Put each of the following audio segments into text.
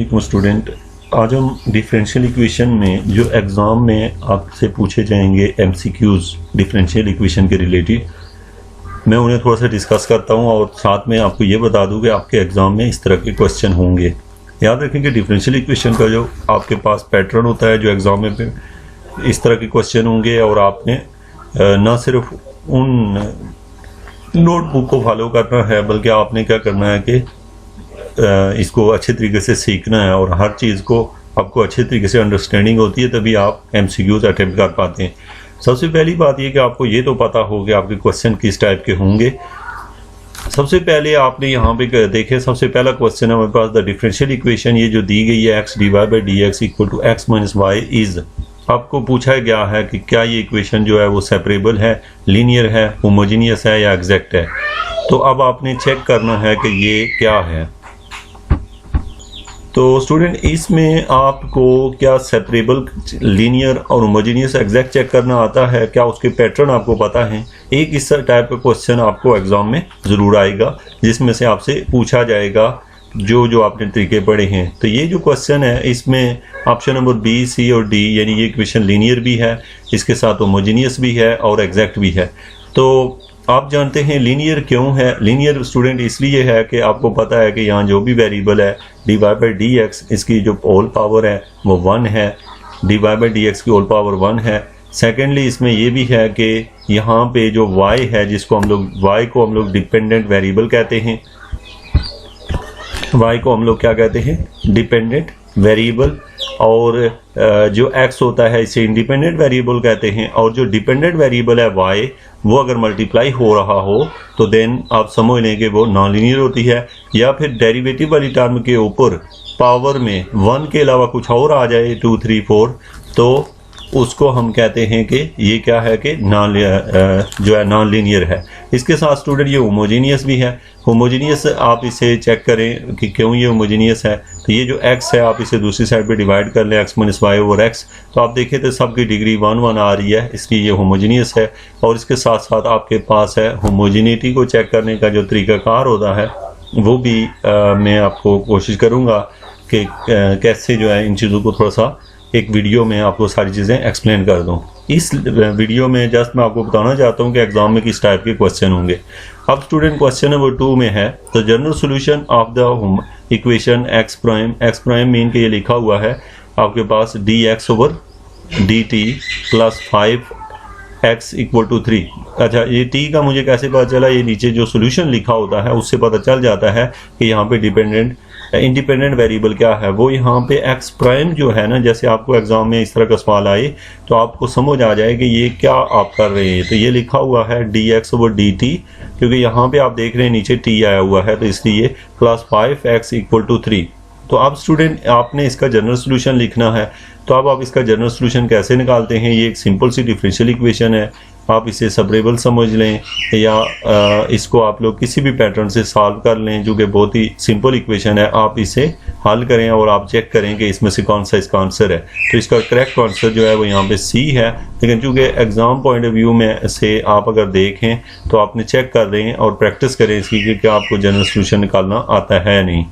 अस्सलामुअलैकुम स्टूडेंट। आज हम डिफरेंशियल इक्वेशन में जो एग्ज़ाम में आपसे पूछे जाएंगे एमसीक्यूज़ डिफरेंशियल इक्वेशन के रिलेटेड, मैं उन्हें थोड़ा सा डिस्कस करता हूं और साथ में आपको ये बता दूं कि आपके एग्ज़ाम में इस तरह के क्वेश्चन होंगे। याद रखें कि डिफरेंशियल इक्वेशन का जो आपके पास पैटर्न होता है, जो एग्ज़ाम में इस तरह के क्वेश्चन होंगे और आपने ना सिर्फ उन नोटबुक को फॉलो करना है बल्कि आपने क्या करना है कि इसको अच्छे तरीके से सीखना है और हर चीज़ को आपको अच्छे तरीके से अंडरस्टैंडिंग होती है, तभी आप एमसीक्यूज़ अटेम्प्ट कर पाते हैं। सबसे पहली बात यह कि आपको ये तो पता हो कि आपके क्वेश्चन किस टाइप के होंगे। सबसे पहले आपने यहाँ पे देखे, सबसे पहला क्वेश्चन है हमारे पास द डिफरेंशियल इक्वेशन, ये जो दी गई है x d y by d x equal to x minus y is. आपको पूछा गया है कि क्या ये इक्वेशन जो है वो सेपरेबल है, लीनियर है, होमोजीनियस है या एग्जैक्ट है। तो अब आपने चेक करना है कि ये क्या है। तो स्टूडेंट इसमें आपको क्या सेपरेबल, लीनियर और होमोजीनियस एग्जैक्ट चेक करना आता है, क्या उसके पैटर्न आपको पता है। एक इस टाइप का क्वेश्चन आपको एग्जाम में ज़रूर आएगा जिसमें से आपसे पूछा जाएगा जो आपने तरीके पढ़े हैं। तो ये जो क्वेश्चन है इसमें ऑप्शन नंबर बी, सी और डी, यानी ये इक्वेशन लीनियर भी है, इसके साथ होमोजीनियस भी है और एग्जैक्ट भी है। तो आप जानते हैं लीनियर क्यों है। लीनियर स्टूडेंट इसलिए है कि आपको पता है कि यहाँ जो भी वेरिएबल है d y by d x, इसकी जो होल पावर है वो 1 है, d y by d x की होल पावर 1 है। सेकेंडली इसमें ये भी है कि यहाँ पे जो y है, जिसको हम लोग y को हम लोग डिपेंडेंट वेरिएबल कहते हैं, y को हम लोग क्या कहते हैं, डिपेंडेंट वेरिएबल, और जो x होता है इसे इंडिपेंडेंट वेरिएबल कहते हैं। और जो डिपेंडेंट वेरिएबल है y, वो अगर मल्टीप्लाई हो रहा हो तो देन आप समझ लें कि वो नॉन लीनियर होती है। या फिर डेरिवेटिव वाली टर्म के ऊपर पावर में 1 के अलावा कुछ और आ जाए, 2, 3, 4, तो उसको हम कहते हैं कि ये क्या है कि जो है नॉन लीनियर है। इसके साथ स्टूडेंट ये होमोजीनियस भी है। होमोजीनियस आप इसे चेक करें कि क्यों ये होमोजीनियस है। तो ये जो x है आप इसे दूसरी साइड पे डिवाइड कर लें, x minus y over x, तो आप देखें तो सबकी डिग्री 1, 1 आ रही है, इसलिए ये होमोजीनियस है। और इसके साथ साथ आपके पास है होमोजीनिटी को चेक करने का जो तरीकाकार होता है वो भी मैं आपको कोशिश करूँगा कि कैसे जो है इन चीज़ों को थोड़ा सा एक वीडियो में आपको सारी चीज़ें एक्सप्लेन कर दूं। इस वीडियो में जस्ट मैं आपको बताना चाहता हूं कि एग्जाम में किस टाइप के क्वेश्चन होंगे। अब स्टूडेंट क्वेश्चन नंबर 2 में है तो general solution of the equation x prime मीन के ये लिखा हुआ है आपके पास d x over d t plus 5x equal to 3। अच्छा, ये t का मुझे कैसे पता चला, ये नीचे जो सोल्यूशन लिखा होता है उससे पता चल जाता है कि यहाँ पे इंडिपेंडेंट वेरिएबल क्या है। वो यहाँ पे x प्राइम जो है ना, जैसे आपको एग्जाम में इस तरह का सवाल आए तो आपको समझ आ जाए कि ये क्या आप कर रहे हैं। तो ये लिखा हुआ है D x over d T, क्योंकि यहाँ पे आप देख रहे हैं नीचे t आया हुआ है, तो इसलिए प्लस 5x इक्वल टू 3। तो अब स्टूडेंट आपने इसका जनरल सोल्यूशन लिखना है। तो अब आप इसका जनरल सोल्यूशन कैसे निकालते हैं, ये एक सिंपल सी डिफरेंशियल इक्वेशन है, आप इसे सेपरेबल समझ लें या इसको आप लोग किसी भी पैटर्न से सॉल्व कर लें, जो कि बहुत ही सिंपल इक्वेशन है। आप इसे हल करें और आप चेक करें कि इसमें से कौन सा इसका आंसर है। तो इसका करेक्ट आंसर जो है वो यहाँ पे सी है, लेकिन चूँकि एग्जाम पॉइंट ऑफ व्यू में से आप अगर देखें तो आपने चेक कर रहे हैं और प्रैक्टिस करें इसकी कि क्या आपको जनरल सोल्यूशन निकालना आता है नहीं।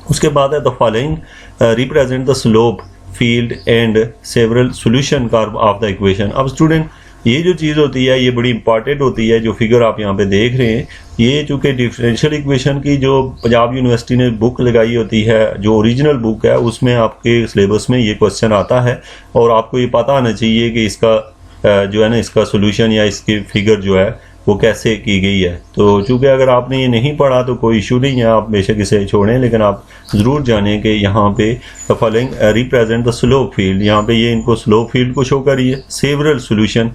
उसके बाद है the following represent the slope field and several solution curve of the equation. अब स्टूडेंट ये जो चीज़ होती है ये बड़ी इंपॉर्टेंट होती है, जो फिगर आप यहाँ पे देख रहे हैं। ये चूँकि डिफरेंशियल इक्वेशन की जो पंजाब यूनिवर्सिटी ने बुक लगाई होती है, जो ओरिजिनल बुक है, उसमें आपके सिलेबस में ये क्वेश्चन आता है और आपको ये पता आना चाहिए कि इसका जो है ना, इसका सोल्यूशन या इसकी फिगर जो है वो कैसे की गई है। तो चूँकि अगर आपने ये नहीं पढ़ा तो कोई इशू नहीं है, आप बेशक इसे छोड़ें, लेकिन आप ज़रूर जानें कि यहाँ पे the following represent the slope field, यहाँ पे ये इनको स्लोप फील्ड को शो करिए, several solution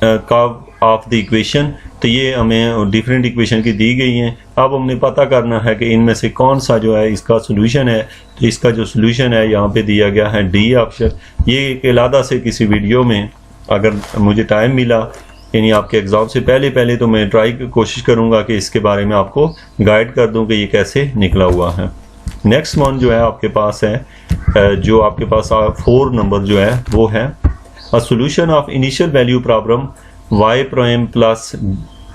curve of the equation. तो ये हमें डिफरेंट इक्वेशन की दी गई हैं। अब हमने पता करना है कि इनमें से कौन सा जो है इसका सोल्यूशन है। तो इसका जो सोल्यूशन है यहाँ पे दिया गया है डी ऑप्शन। ये एक अलग से किसी वीडियो में अगर मुझे टाइम मिला, यानी आपके एग्ज़ाम से पहले तो मैं कोशिश करूंगा कि इसके बारे में आपको गाइड कर दूं कि ये कैसे निकला हुआ है। नेक्स्ट वन जो है आपके पास है, जो आपके पास 4 नंबर जो है वो है a solution of initial value problem y prime plus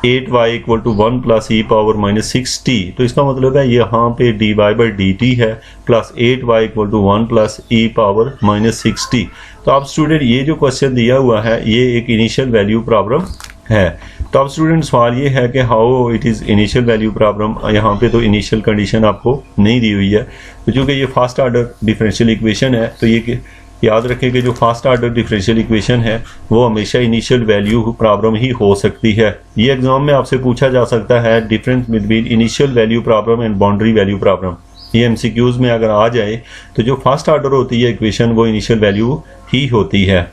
8y equal to 1 plus e power minus 6t, तो इसका मतलब है यहाँ पे dy बाई dt है plus 8y equal to 1 plus e power minus 6t। तो अब स्टूडेंट ये जो क्वेश्चन दिया हुआ है ये एक इनिशियल वैल्यू प्रॉब्लम है। तो अब स्टूडेंट सवाल ये है कि how it is initial value problem, यहाँ पे तो इनिशियल कंडीशन आपको नहीं दी हुई है। तो चूँकि ये फर्स्ट आर्डर डिफरेंशियल इक्वेशन है तो ये याद रखें कि जो फर्स्ट आर्डर डिफरेंशियल इक्वेशन है वो हमेशा इनिशियल वैल्यू प्रॉब्लम ही हो सकती है। ये एग्जाम में आपसे पूछा जा सकता है difference between initial value problem and boundary value problem. ये एमसीक्यूज में अगर आ जाए तो जो फर्स्ट आर्डर होती है इक्वेशन वो इनिशियल वैल्यू ही होती है,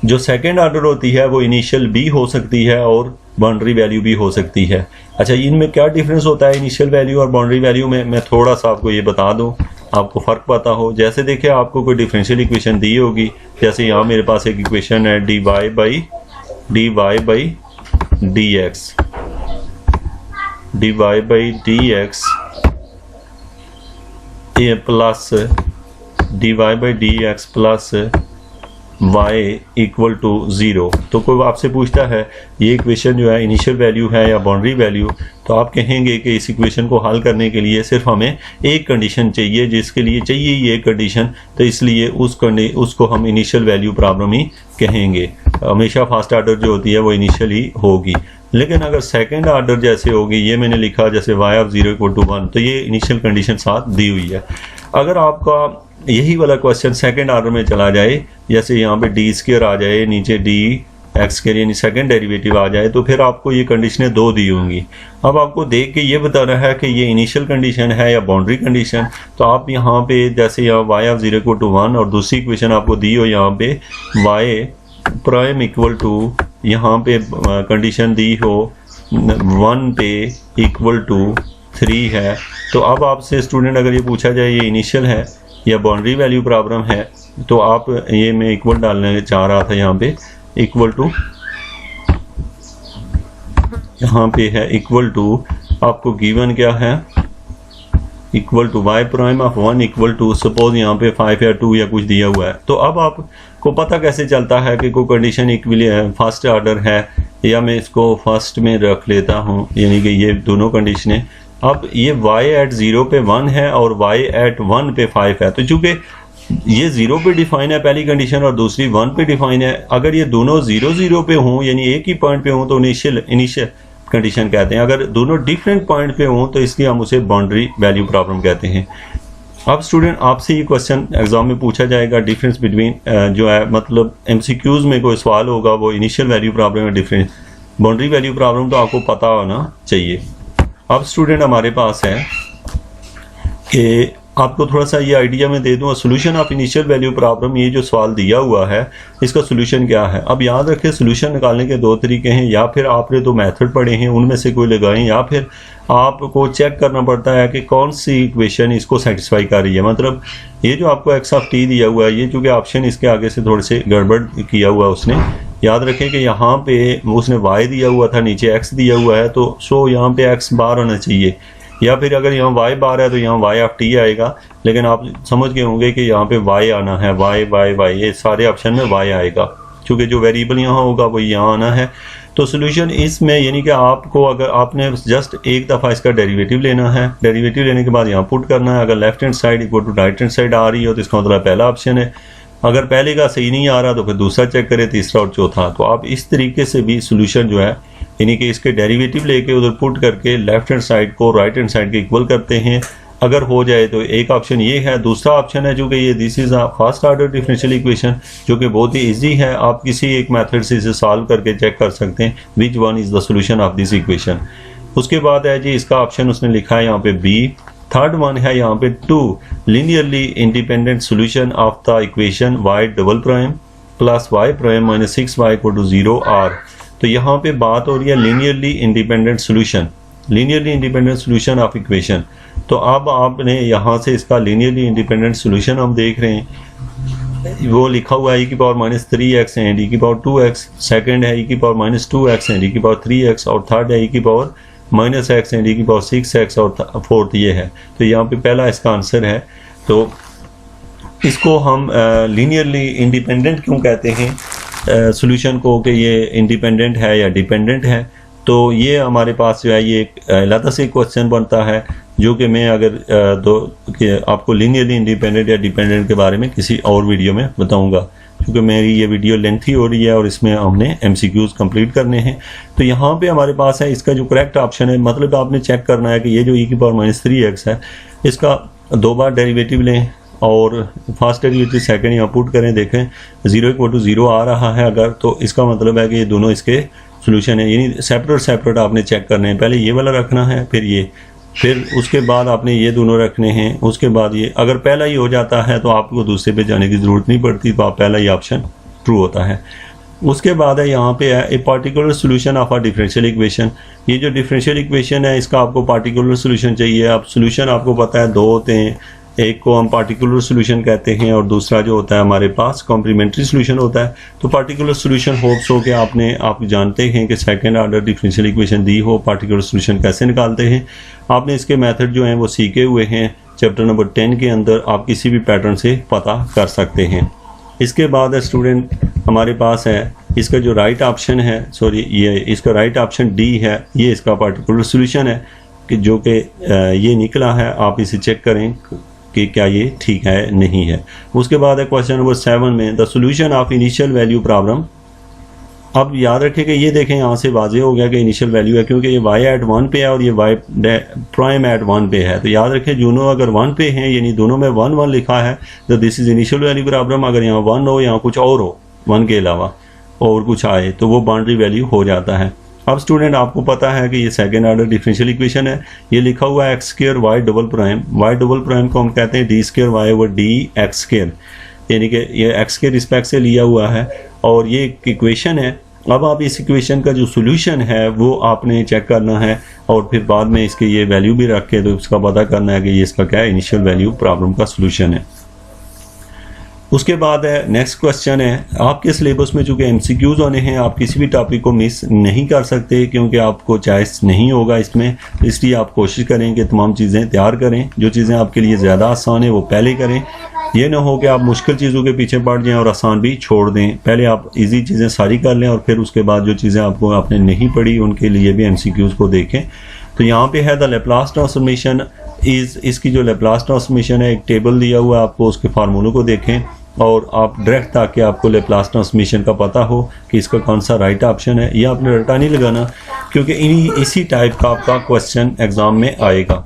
जो सेकेंड आर्डर होती है वो इनिशियल भी हो सकती है और बाउंड्री वैल्यू भी हो सकती है। अच्छा, इनमें क्या डिफरेंस होता है इनिशियल वैल्यू और बाउंड्री वैल्यू में, मैं थोड़ा सा आपको ये बता दूं, आपको फ़र्क पता हो। जैसे देखिए आपको कोई डिफरेंशियल इक्वेशन दी होगी, जैसे यहाँ मेरे पास एक इक्वेशन है dy by dx, dy by dx plus dy by dx plus y equal to 0। तो कोई आपसे पूछता है ये इक्वेशन जो है इनिशियल वैल्यू है या बाउंड्री वैल्यू, तो आप कहेंगे कि इस इक्वेशन को हल करने के लिए सिर्फ हमें एक कंडीशन चाहिए, जिसके लिए चाहिए ये कंडीशन, तो इसलिए उसको हम इनिशियल वैल्यू प्रॉब्लम ही कहेंगे। हमेशा फर्स्ट आर्डर जो होती है वो इनिशियल ही होगी, लेकिन अगर सेकेंड आर्डर जैसे होगी, ये मैंने लिखा जैसे y ऑफ 0 इक्वल टू 1, तो ये इनिशियल कंडीशन साथ दी हुई है। अगर आपका यही वाला क्वेश्चन सेकंड ऑर्डर में चला जाए, जैसे यहाँ पे डी स्क्वायर आ जाए, नीचे डी एक्स के यानी सेकंड डेरिवेटिव आ जाए, तो फिर आपको ये कंडीशनें दो दी होंगी। अब आपको देख के ये बताना है कि ये इनिशियल कंडीशन है या बाउंड्री कंडीशन। तो आप यहाँ पे जैसे यहाँ y ऑफ 0 इक्वल टू 1 और दूसरी इक्वेशन आपको दी हो यहाँ पे y प्राइम इक्वल टू, यहाँ पे कंडीशन दी हो 1 पे इक्वल टू 3 है। तो अब आपसे स्टूडेंट अगर ये पूछा जाए ये इनिशियल है या बाउंड्री वैल्यू प्रॉब्लम है, तो आप ये मैं इक्वल डालने चाह रहा था, यहाँ पे इक्वल टू, यहाँ पे है इक्वल टू, आपको गिवन क्या है, equal to y prime of 1 equal to, suppose यहाँ पे 5 या 2 या कुछ दिया हुआ है। तो अब आपको पता कैसे चलता है कि कोई कंडीशन इक्वली फर्स्ट ऑर्डर है, या मैं इसको फर्स्ट में रख लेता हूँ, यानी कि ये दोनों कंडीशनें। अब ये y एट 0 पे 1 है और y एट 1 पे 5 है, तो चूंकि ये 0 पे डिफाइन है पहली कंडीशन और दूसरी 1 पे डिफाइन है, अगर ये दोनों 0 पे हों यानी एक ही पॉइंट पे हों तो इनिशियल कंडीशन कहते हैं। अगर दोनों डिफरेंट पॉइंट पे हों तो इसलिए हम उसे बाउंड्री वैल्यू प्रॉब्लम कहते हैं। अब स्टूडेंट आपसे ये क्वेश्चन एग्जाम में पूछा जाएगा डिफरेंस बिटवीन, जो है मतलब एमसीक्यूज में कोई सवाल होगा वो इनिशियल वैल्यू प्रॉब्लम या डिफरेंस बाउंड्री वैल्यू प्रॉब्लम, तो आपको पता होना चाहिए। अब स्टूडेंट हमारे पास है कि आपको थोड़ा सा ये आइडिया मैं दे दूँ, solution of initial value problem, ये जो सवाल दिया हुआ है इसका सोल्यूशन क्या है। अब याद रखें सोल्यूशन निकालने के दो तरीके हैं, या फिर आपने दो मेथड पढ़े हैं उनमें से कोई लगाएं, या फिर आपको चेक करना पड़ता है कि कौन सी इक्वेशन इसको सेटिस्फाई कर रही है। मतलब ये जो आपको एक्स ऑफ टी दिया हुआ है, ये चूँकि ऑप्शन इसके आगे से थोड़े से गड़बड़ किया हुआ उसने, याद रखें कि यहाँ पे उसने y दिया हुआ था, नीचे x दिया हुआ है, तो सो यहाँ पे x बार होना चाहिए, या फिर अगर यहाँ y बार है तो यहाँ y ऑफ t आएगा। लेकिन आप समझ गए होंगे कि यहाँ पे y आना है, y, ये सारे ऑप्शन में y आएगा, क्योंकि जो वेरिएबल यहाँ होगा वो यहाँ आना है। तो सोल्यूशन इसमें यानी कि आपको, अगर आपने जस्ट एक दफ़ा इसका डेरिवेटिव लेना है, डेरिवेटिव लेने के बाद यहाँ पुट करना है। अगर left hand side equal to right hand side आ रही हो तो इसका मतलब पहला ऑप्शन है, अगर पहले का सही नहीं आ रहा तो फिर दूसरा चेक करें, तीसरा और चौथा। तो आप इस तरीके से भी सोल्यूशन जो है यानी कि इसके डेरिवेटिव लेके उधर पुट करके लेफ्ट हैंड साइड को राइट हैंड साइड के इक्वल करते हैं। अगर हो जाए तो एक ऑप्शन ये है। दूसरा ऑप्शन है जो कि ये this is a first order differential equation, जो कि बहुत ही इजी है, आप किसी एक मेथड से इसे सॉल्व करके चेक कर सकते हैं which one is the solution of this equation. उसके बाद है जी इसका ऑप्शन उसने लिखा है यहाँ पे बी। थर्ड वन है यहाँ पे 2 linearly independent solution of the equation y double prime plus y prime minus 6y equal to 0 r। तो यहाँ पे बात हो रही है linearly independent solution, linearly independent solution of equation. तो अब आपने यहाँ से इसका लीनियरली इंडिपेंडेंट सोल्यूशन हम देख रहे हैं, वो लिखा हुआ है e की power minus 3x and e की पावर 2x, सेकेंड है e की power minus 2x and e की पावर 3x, और थर्ड है e की power minus x and e की पावर 6x, और फोर्थ ये है। तो यहाँ पे पहला इसका आंसर है। तो इसको हम लीनियरली इंडिपेंडेंट क्यों कहते हैं सोल्यूशन को, कि ये इंडिपेंडेंट है या डिपेंडेंट है। तो ये हमारे पास जो है ये एक अलग से क्वेश्चन बनता है, जो कि मैं अगर आपको लीनियरली इंडिपेंडेंट या डिपेंडेंट के बारे में किसी और वीडियो में बताऊंगा, क्योंकि मेरी ये वीडियो लेंथी हो रही है और इसमें हमने MCQs कंप्लीट करने हैं। तो यहाँ पे हमारे पास है इसका जो करेक्ट ऑप्शन है, मतलब आपने चेक करना है कि ये जो e⁻³ है इसका 2 बार डेरिवेटिव लें और फर्स्ट डेरिवेटिव सेकंड यहाँ पुट करें, देखें 0 आ रहा है अगर, तो इसका मतलब है कि ये दोनों इसके सोल्यूशन है, यानी सेपरेट आपने चेक करने हैं। पहले ये वाला रखना है, फिर ये, फिर उसके बाद आपने ये दोनों रखने हैं, उसके बाद ये। अगर पहला ही हो जाता है तो आपको दूसरे पे जाने की ज़रूरत नहीं पड़ती, तो आप पहला ही ऑप्शन ट्रू होता है। उसके बाद है यहाँ पे है a particular solution of a differential equation. ये जो डिफरेंशियल इक्वेशन है इसका आपको पार्टिकुलर सोल्यूशन चाहिए। अब सोल्यूशन आपको पता है 2 होते हैं, एक को हम पार्टिकुलर सोल्यूशन कहते हैं और दूसरा जो होता है हमारे पास कॉम्प्लीमेंट्री सोल्यूशन होता है। तो पार्टिकुलर सोल्यूशन होप्स हो कि आप जानते हैं कि सेकंड ऑर्डर डिफरेंशियल इक्वेशन दी हो, पार्टिकुलर सोल्यूशन कैसे निकालते हैं। आपने इसके मेथड जो हैं वो सीखे हुए हैं, चैप्टर नंबर 10 के अंदर आप किसी भी पैटर्न से पता कर सकते हैं। इसके बाद है स्टूडेंट हमारे पास है इसका जो राइट ऑप्शन है, ये इसका राइट ऑप्शन डी है, ये इसका पार्टिकुलर सोल्यूशन है कि जो कि ये निकला है। आप इसे चेक करें कि क्या ये ठीक है नहीं है। उसके बाद है क्वेश्चन नंबर 7 में the solution of initial value problem. अब याद रखें कि ये देखें यहाँ से वाजे हो गया कि इनिशियल वैल्यू है, क्योंकि ये y एट 1 पे है और ये y प्राइम एट 1 पे है। तो याद रखें दोनों अगर 1 पे हैं, यानी दोनों में 1 1 लिखा है, तो this is initial value problem. अगर यहाँ 1 हो, यहाँ कुछ और हो, 1 के अलावा और कुछ आए, तो वो बाउंड्री वैल्यू हो जाता है। अब स्टूडेंट आपको पता है कि ये सेकंड ऑर्डर डिफरेंशियल इक्वेशन है, ये लिखा हुआ है x² y डबल प्राइम को हम कहते हैं d² y ओवर dx², यानी कि ये x के रिस्पेक्ट से लिया हुआ है और ये एक इक्वेशन है। अब आप इस इक्वेशन का जो सोल्यूशन है वो आपने चेक करना है और फिर बाद में इसके ये वैल्यू भी रख के तो इसका पता करना है कि ये इसका क्या है, इनिशियल वैल्यू प्रॉब्लम का सोल्यूशन है। उसके बाद है नेक्स्ट क्वेश्चन है, आपके सिलेबस में चूँकि MCQs होने हैं, आप किसी भी टॉपिक को मिस नहीं कर सकते क्योंकि आपको चॉइस नहीं होगा इसमें, इसलिए आप कोशिश करें कि तमाम चीज़ें तैयार करें। जो चीज़ें आपके लिए ज़्यादा आसान है वो पहले करें, ये ना हो कि आप मुश्किल चीज़ों के पीछे पड़ जाएं और आसान भी छोड़ दें। पहले आप इजी चीज़ें सारी कर लें और फिर उसके बाद जो चीज़ें आपने नहीं पढ़ी उनके लिए भी MCQs को देखें। तो यहाँ पे है द लैप्लास ट्रांसफॉर्मेशन इसकी जो लैप्लास ट्रांसफॉर्मेशन है, एक टेबल दिया हुआ है आपको, उसके फार्मूलों को देखें और आप डायरेक्ट, ताकि आपको लैप्लास ट्रांसफॉर्मेशन का पता हो कि इसका कौन सा राइट ऑप्शन है। ये आपने रटा नहीं लगाना, क्योंकि इसी टाइप का आपका क्वेश्चन एग्जाम में आएगा।